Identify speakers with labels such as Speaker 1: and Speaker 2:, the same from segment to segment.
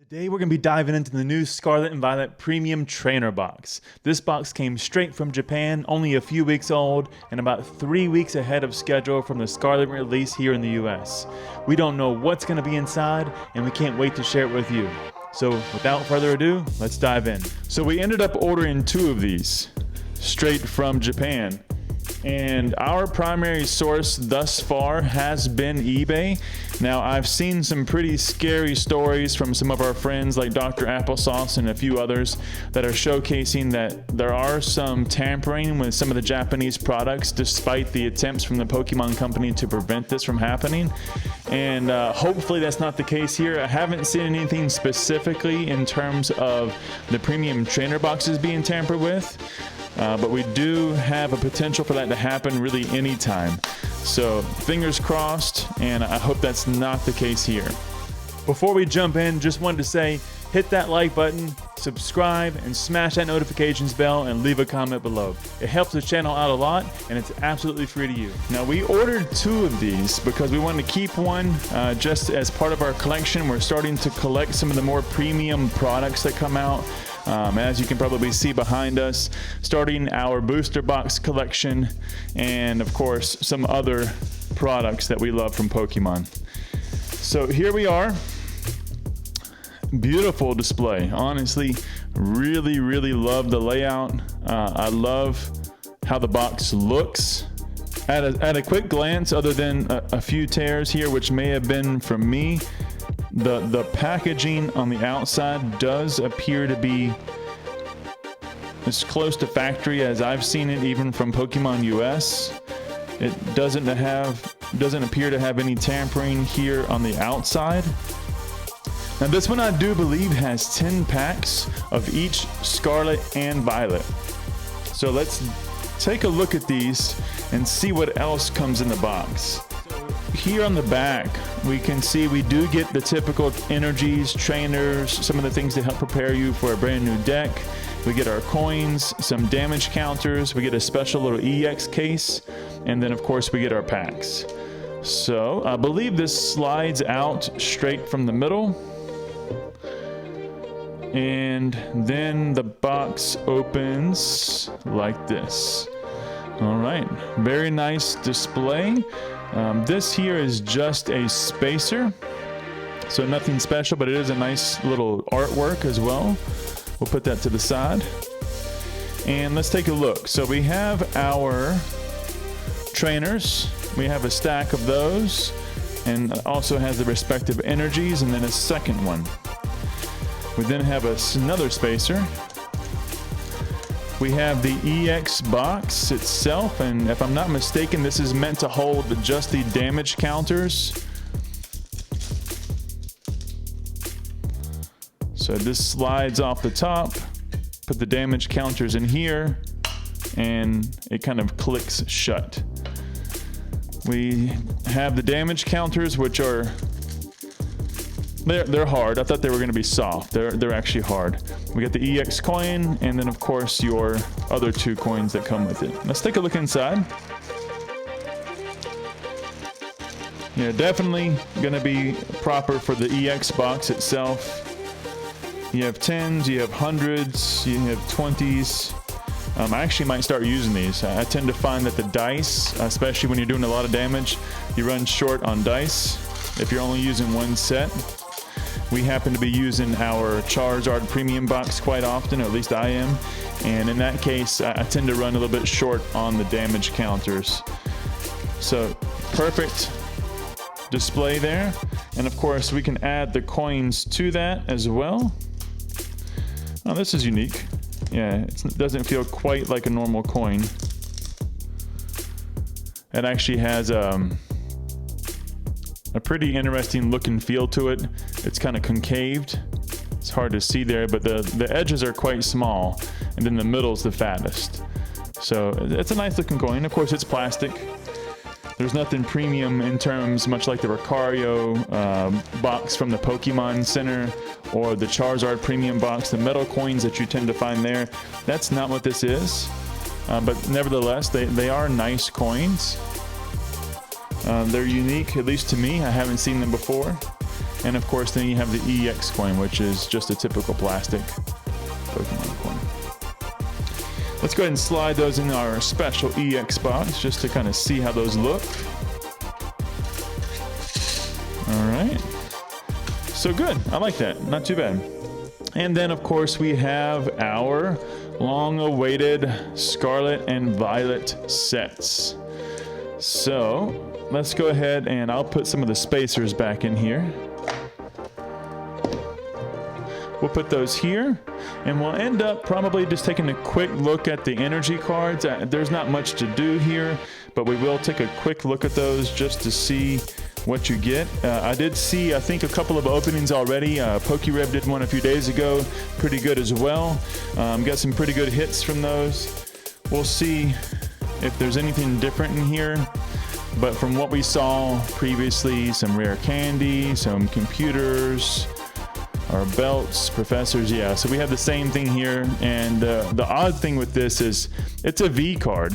Speaker 1: Today we're going to be diving into the new Scarlet and Violet Premium Trainer Box. This box came straight from Japan, only a few weeks old, and about 3 weeks ahead of schedule from the Scarlet release here in the US. We don't know what's going to be inside, and we can't wait to share it with you. So without further ado, let's dive in. So we ended up ordering 2 of these straight from Japan. And our primary source thus far has been eBay. Now, I've seen some pretty scary stories from some of our friends like Dr. Applesauce and a few others that are showcasing that there are some tampering with some of the Japanese products despite the attempts from the Pokemon company to prevent this from happening. And hopefully that's not the case here. I haven't seen anything specifically in terms of the premium trainer boxes being tampered with. But we do have a potential for that to happen really anytime. So fingers crossed, and I hope that's not the case here. Before we jump in, just wanted to say, hit that like button, subscribe, and smash that notifications bell and leave a comment below. It helps the channel out a lot, and it's absolutely free to use. Now, we ordered 2 of these because we wanted to keep one just as part of our collection. We're starting to collect some of the more premium products that come out. As you can probably see behind us, starting our booster box collection, and of course some other products that we love from Pokemon. So here we are. Beautiful display. Honestly, really love the layout. I love how the box looks. At a quick glance, other than a few tears here, which may have been from me, the packaging on the outside does appear to be as close to factory as I've seen it, even from Pokemon US. It doesn't appear to have any tampering here on the outside. Now this one I do believe has 10 packs of each Scarlet and Violet. So let's take a look at these and see what else comes in the box. Here on the back, we can see we do get the typical energies, trainers, some of the things that help prepare you for a brand new deck. We get our coins, some damage counters, we get a special little EX case, and then of course we get our packs. So I believe this slides out straight from the middle. And then the box opens like this. All right, very nice display. This here is just a spacer, so nothing special, but it is a nice little artwork as well. We'll put that to the side. And let's take a look. So we have our trainers. We have a stack of those, and also has the respective energies, and then a second one. We then have another spacer. We have the EX box itself, and if I'm not mistaken, this is meant to hold just the damage counters. So this slides off the top, put the damage counters in here, and it kind of clicks shut. We have the damage counters, which are they're hard. I thought they were going to be soft. They're actually hard. We got the EX coin, and then of course your other 2 coins that come with it. Let's take a look inside. Yeah, definitely going to be proper for the EX box itself. You have 10s, you have 100s, you have 20s. I actually might start using these. I tend to find that the dice, especially when you're doing a lot of damage, you run short on dice if you're only using one set. We happen to be using our Charizard premium box quite often, or at least I am. And in that case, I tend to run a little bit short on the damage counters. So perfect display there. And of course, we can add the coins to that as well. Oh, this is unique. Yeah, it doesn't feel quite like a normal coin. It actually has a pretty interesting look and feel to it. It's kind of concaved. It's hard to see there, but the edges are quite small, and then the middle's the fattest. So it's a nice looking coin. Of course, it's plastic. There's nothing premium in terms, much like the Ricario box from the Pokemon Center or the Charizard premium box, the metal coins that you tend to find there. That's not what this is. But nevertheless, they are nice coins. They're unique, at least to me. I haven't seen them before. And of course, then you have the EX coin, which is just a typical plastic Pokemon coin. Let's go ahead and slide those in our special EX box just to kind of see how those look. All right. So good. I like that. Not too bad. And then, of course, we have our long-awaited Scarlet and Violet sets. So let's go ahead and I'll put some of the spacers back in here. We'll put those here, and we'll end up probably just taking a quick look at the energy cards. There's not much to do here, but we will take a quick look at those just to see what you get. I did see, I think, a couple of openings already. PokeRev did one a few days ago, pretty good as well. Got some pretty good hits from those. We'll see if there's anything different in here, but from what we saw previously, some rare candy, some computers, our belts, professors, yeah. So we have the same thing here, and the odd thing with this is it's a V card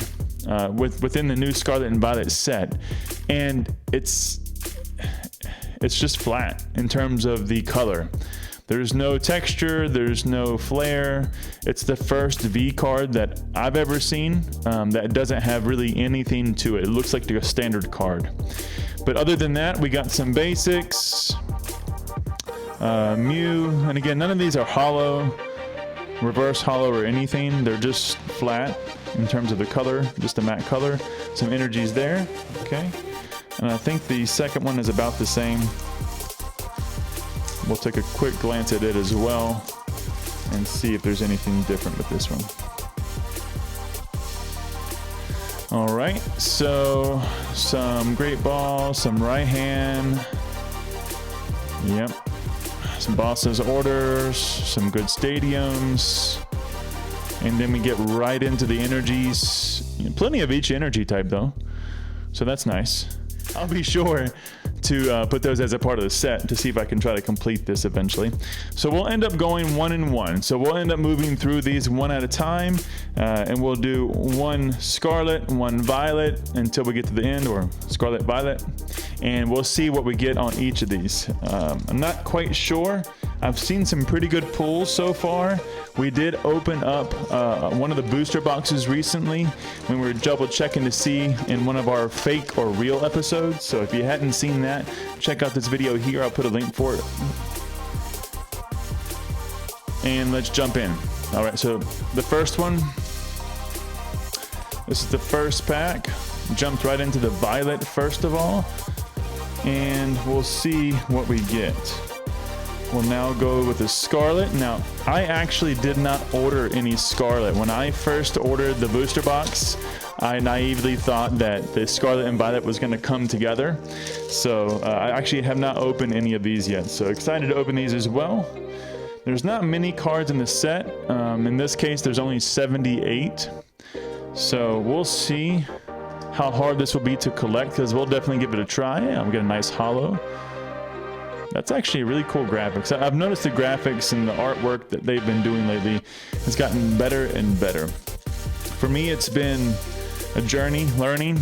Speaker 1: within the new Scarlet and Violet set, and it's just flat in terms of the color. There's no texture, there's no flare. It's the first V card that I've ever seen that doesn't have really anything to it. It looks like a standard card. But other than that, we got some basics. Mew, and again, none of these are hollow, reverse hollow, or anything. They're just flat in terms of the color, just a matte color. Some energies there, okay. And I think the second one is about the same. We'll take a quick glance at it as well and see if there's anything different with this one. All right, so some Great Ball, some Right Hand. Yep. Some Boss's Orders, some good stadiums, and then we get right into the energies. Plenty of each energy type though, so that's nice. I'll be sure to put those as a part of the set to see if I can try to complete this eventually. So we'll end up going 1 and 1. So we'll end up moving through these one at a time, and we'll do one Scarlet, one Violet until we get to the end, or Scarlet Violet, and we'll see what we get on each of these. I'm not quite sure. I've seen some pretty good pulls so far. We did open up one of the booster boxes recently when we were double checking to see in one of our fake or real episodes. So if you hadn't seen that, check out this video here. I'll put a link for it. And let's jump in. All right, so the first one, this is the first pack. Jumped right into the Violet first of all, and we'll see what we get. We'll now go with the Scarlet. Now, I actually did not order any Scarlet. When I first ordered the booster box, I naively thought that the Scarlet and Violet was going to come together. So I actually have not opened any of these yet. So excited to open these as well. There's not many cards in the set. In this case, there's only 78. So we'll see how hard this will be to collect, because we'll definitely give it a try. I'll get a nice holo. That's actually really cool graphics. I've noticed the graphics and the artwork that they've been doing lately has gotten better and better. For me, it's been a journey learning,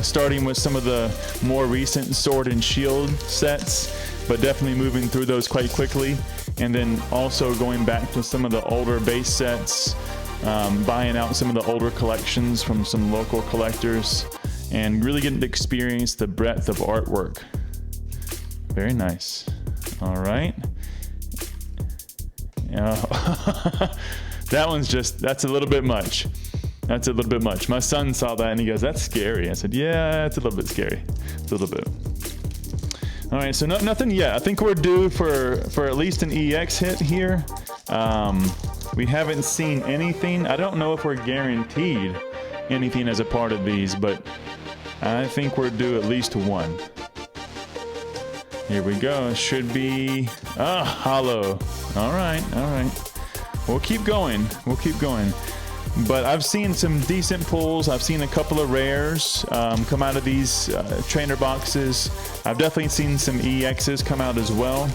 Speaker 1: starting with some of the more recent Sword and Shield sets, but definitely moving through those quite quickly, and then also going back to some of the older base sets, buying out some of the older collections from some local collectors, and really getting to experience the breadth of artwork. Very nice. All right. That one's just, that's a little bit much. That's a little bit much. My son saw that and he goes, "That's scary." I said, "Yeah, it's a little bit scary. It's a little bit." All right, so nothing yet. I think we're due for at least an EX hit here. We haven't seen anything. I don't know if we're guaranteed anything as a part of these, but I think we're due at least one. Here we go. Should be hollow. All right. We'll keep going. But I've seen some decent pulls. I've seen a couple of rares come out of these trainer boxes. I've definitely seen some EXs come out as well.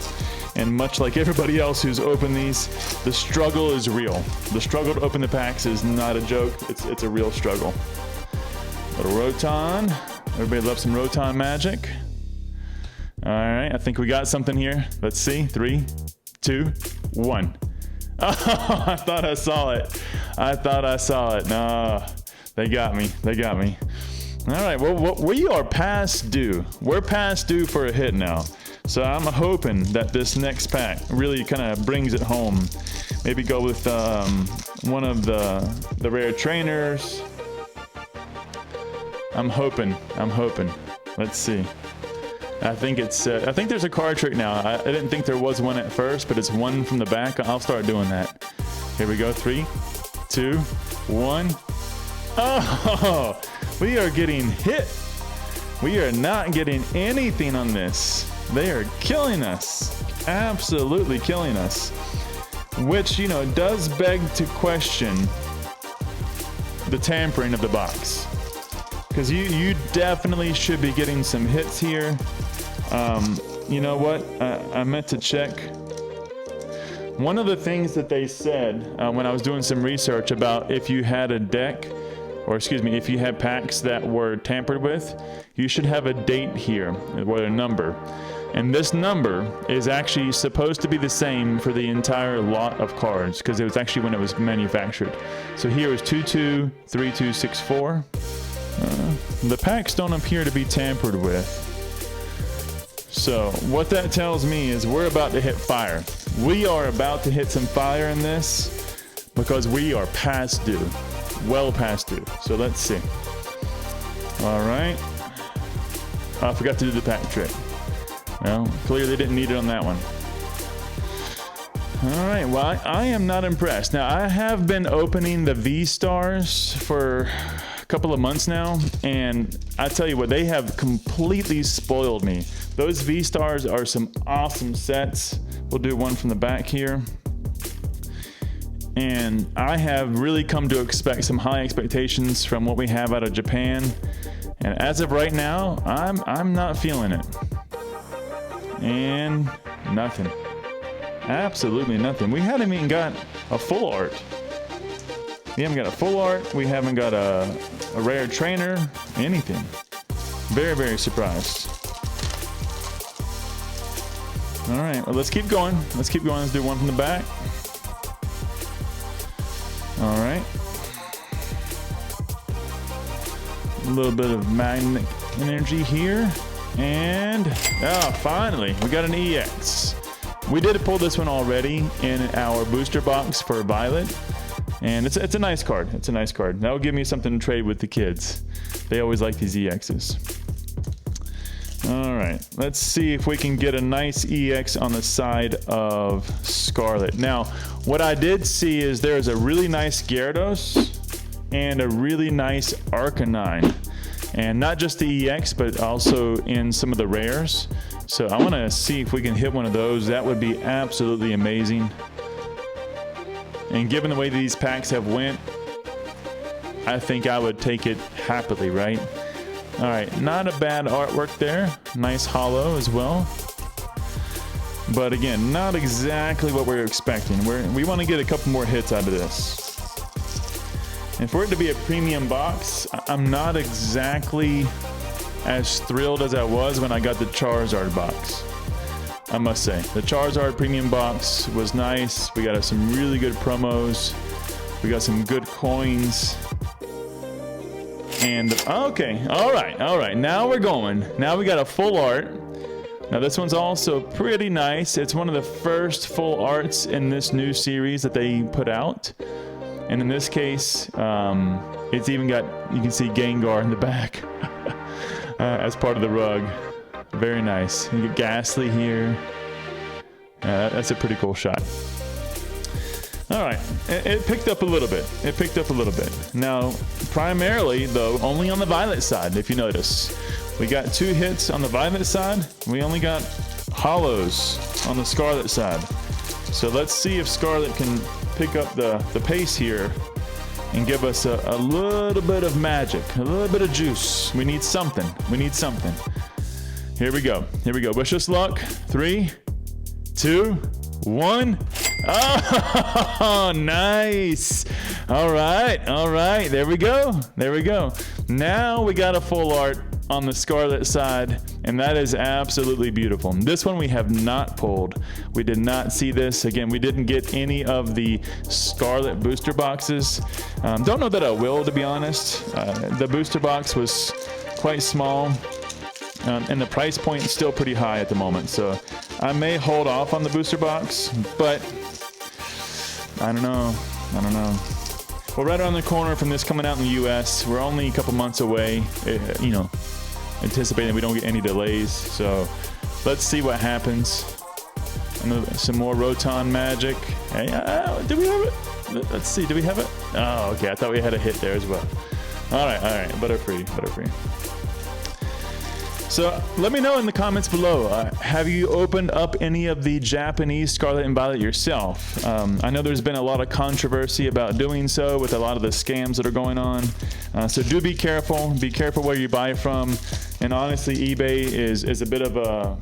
Speaker 1: And much like everybody else who's opened these, the struggle is real. The struggle to open the packs is not a joke. It's a real struggle. Little Rotom. Everybody loves some Rotom magic. All right, I think we got something here. Let's see. 3, 2, 1. Oh, I thought I saw it. I thought I saw it. No, they got me. They got me. All right, well, we are past due. We're past due for a hit now. So I'm hoping that this next pack really kind of brings it home. Maybe go with one of the rare trainers. I'm hoping. Let's see. I think it's. I think there's a card trick now. I didn't think there was one at first, but it's one from the back. I'll start doing that. Here we go. 3, 2, 1. Oh, we are getting hit. We are not getting anything on this. They are killing us. Absolutely killing us. Which, you know, does beg to question the tampering of the box. Because you definitely should be getting some hits here. You know what? I meant to check. One of the things that they said when I was doing some research about if you had a deck, or excuse me, if you had packs that were tampered with, you should have a date here, or a number. And this number is actually supposed to be the same for the entire lot of cards, because it was actually when it was manufactured. So here is 223264. The packs don't appear to be tampered with. So what that tells me is we're about to hit fire. We are about to hit some fire in this because we are past due. Well past due. So let's see. All right. Oh, I forgot to do the pack trick. Well, clearly didn't need it on that one. All right, well, I am not impressed. Now, I have been opening the V-Stars for a couple of months now, and I tell you what, they have completely spoiled me. Those V-Stars are some awesome sets. We'll do one from the back here. And I have really come to expect some high expectations from what we have out of Japan. And as of right now, I'm not feeling it. And nothing. Absolutely nothing. We haven't even got a full art. We haven't got a full art. We haven't got a rare trainer. Anything. Very, very surprised. All right, well, let's keep going. Let's keep going. Let's do one from the back. All right. A little bit of magnetic energy here. And, finally, we got an EX. We did pull this one already in our booster box for Violet. And it's a nice card. It's a nice card. That will give me something to trade with the kids. They always like these EXs. All right, let's see if we can get a nice EX on the side of Scarlet. Now, what I did see is there's a really nice Gyarados and a really nice Arcanine. And not just the EX, but also in some of the rares. So I want to see if we can hit one of those. That would be absolutely amazing. And given the way these packs have went, I think I would take it happily, right? All right, not a bad artwork there. Nice hollow as well. But again, not exactly what we're expecting. We want to get a couple more hits out of this. And for it to be a premium box, I'm not exactly as thrilled as I was when I got the Charizard box. I must say, the Charizard premium box was nice. We got some really good promos. We got some good coins. And, okay, all right. Now we're going. Now we got a full art. Now this one's also pretty nice. It's one of the first full arts in this new series that they put out. And in this case, it's even got, you can see Gengar in the back as part of the rug. Very nice. You get Ghastly here. That's a pretty cool shot. All right, it picked up a little bit. It picked up a little bit. Now, primarily, though, only on the Violet side, if you notice. We got 2 hits on the Violet side. We only got hollows on the Scarlet side. So let's see if Scarlet can pick up the pace here and give us a little bit of magic, a little bit of juice. We need something. We need something. Here we go. Here we go. Wish us luck. 3, 2, 1. Oh, nice. All right. All right. There we go. There we go. Now we got a full art on the Scarlet side, and that is absolutely beautiful. This one we have not pulled. We did not see this. Again, we didn't get any of the Scarlet booster boxes. Don't know that I will, to be honest. The booster box was quite small, and the price point is still pretty high at the moment, so I may hold off on the booster box, but I don't know. We're right around the corner from this coming out in the US. We're only a couple months away, you know, anticipating we don't get any delays. So let's see what happens. Some more Roton magic. Hey, do we have it? Let's see, do we have it? Oh, okay, I thought we had a hit there as well. All right, Butterfree. So let me know in the comments below, have you opened up any of the Japanese Scarlet and Violet yourself? I know there's been a lot of controversy about doing so with a lot of the scams that are going on. So do be careful where you buy from. And honestly, eBay is a bit of a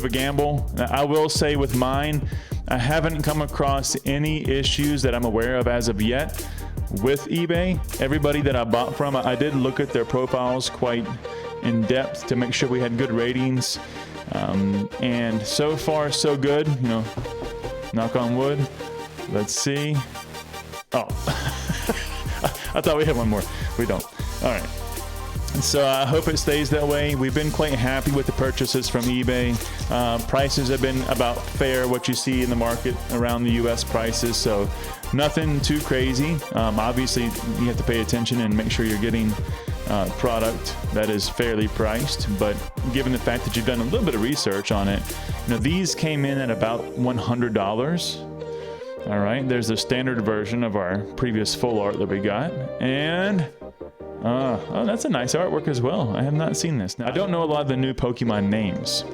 Speaker 1: gamble. I will say with mine, I haven't come across any issues that I'm aware of as of yet with eBay. Everybody that I bought from, I did look at their profiles quite in depth to make sure we had good ratings, and so far so good, you know, knock on wood. Let's see. Oh, I thought we had one more. We don't. All right. So I hope it stays that way. We've been quite happy with the purchases from eBay. Prices have been about fair, what you see in the market around the US prices, so nothing too crazy. Obviously, you have to pay attention and make sure you're getting product that is fairly priced, but given the fact that you've done a little bit of research on it, you know, these came in at about $100. All right, there's the standard version of our previous full art that we got, and oh, that's a nice artwork as well. I have not seen this. Now, I don't know a lot of the new Pokemon names.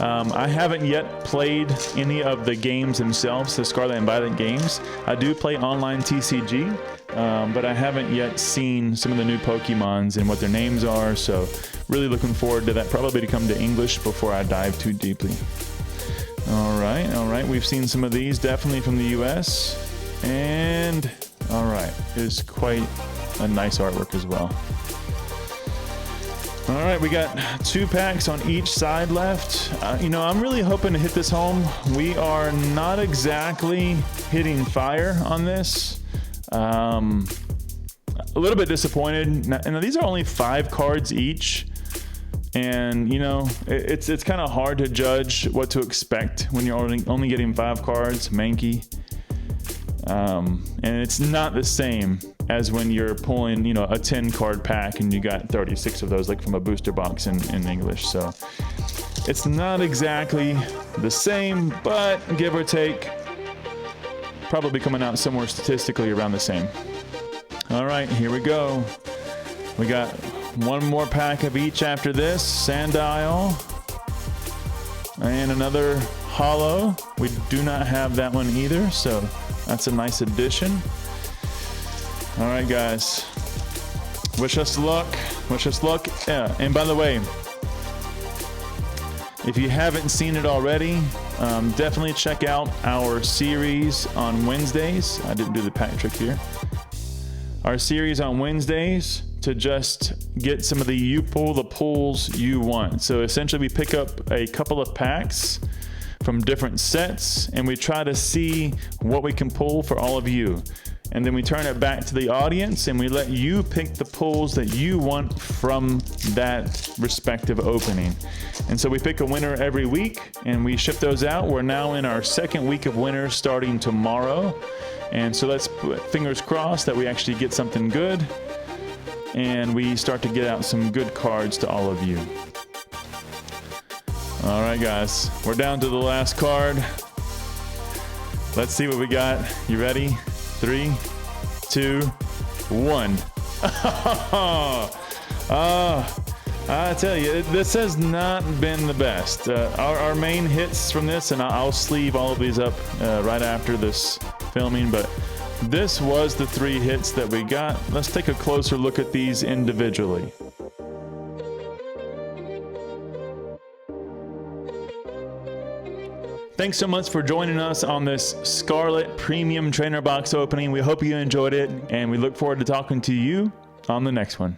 Speaker 1: I haven't yet played any of the games themselves, the Scarlet and Violet games. I do play online TCG, but I haven't yet seen some of the new Pokemons and what their names are, so really looking forward to that, probably to come to English before I dive too deeply. All right, we've seen some of these, definitely from the US, and all right, it's quite a nice artwork as well. All right, we got 2 packs on each side left. You know, I'm really hoping to hit this home. We are not exactly hitting fire on this. A little bit disappointed. Now these are only 5 cards each, and you know, it's kind of hard to judge what to expect when you're only getting 5 cards. Mankey. And it's not the same as when you're pulling, you know, a 10 card pack and you got 36 of those, like from a booster box in English. So it's not exactly the same, but give or take, probably coming out somewhere statistically around the same. All right, here we go. We got 1 more pack of each after this. Sandile and another holo. We do not have that one either, so that's a nice addition. All right, guys. Wish us luck. Yeah, and by the way, if you haven't seen it already, definitely check out our series on Wednesdays. I didn't do the pack trick here. Our series on Wednesdays to just get some of the you pull the pulls you want. So essentially, we pick up a couple of packs from different sets, and we try to see what we can pull for all of you. And then we turn it back to the audience and we let you pick the pulls that you want from that respective opening. And so we pick a winner every week and we ship those out. We're now in our 2nd week of winners starting tomorrow. And so let's put fingers crossed that we actually get something good and we start to get out some good cards to all of you. All right, guys, we're down to the last card. Let's see what we got. You ready? 3, 2, 1. I tell you, this has not been the best. Our main hits from this, and I'll sleeve all of these up right after this filming, but this was the 3 hits that we got. Let's take a closer look at these individually. Thanks so much for joining us on this Scarlet Premium Trainer Box opening. We hope you enjoyed it, and we look forward to talking to you on the next one.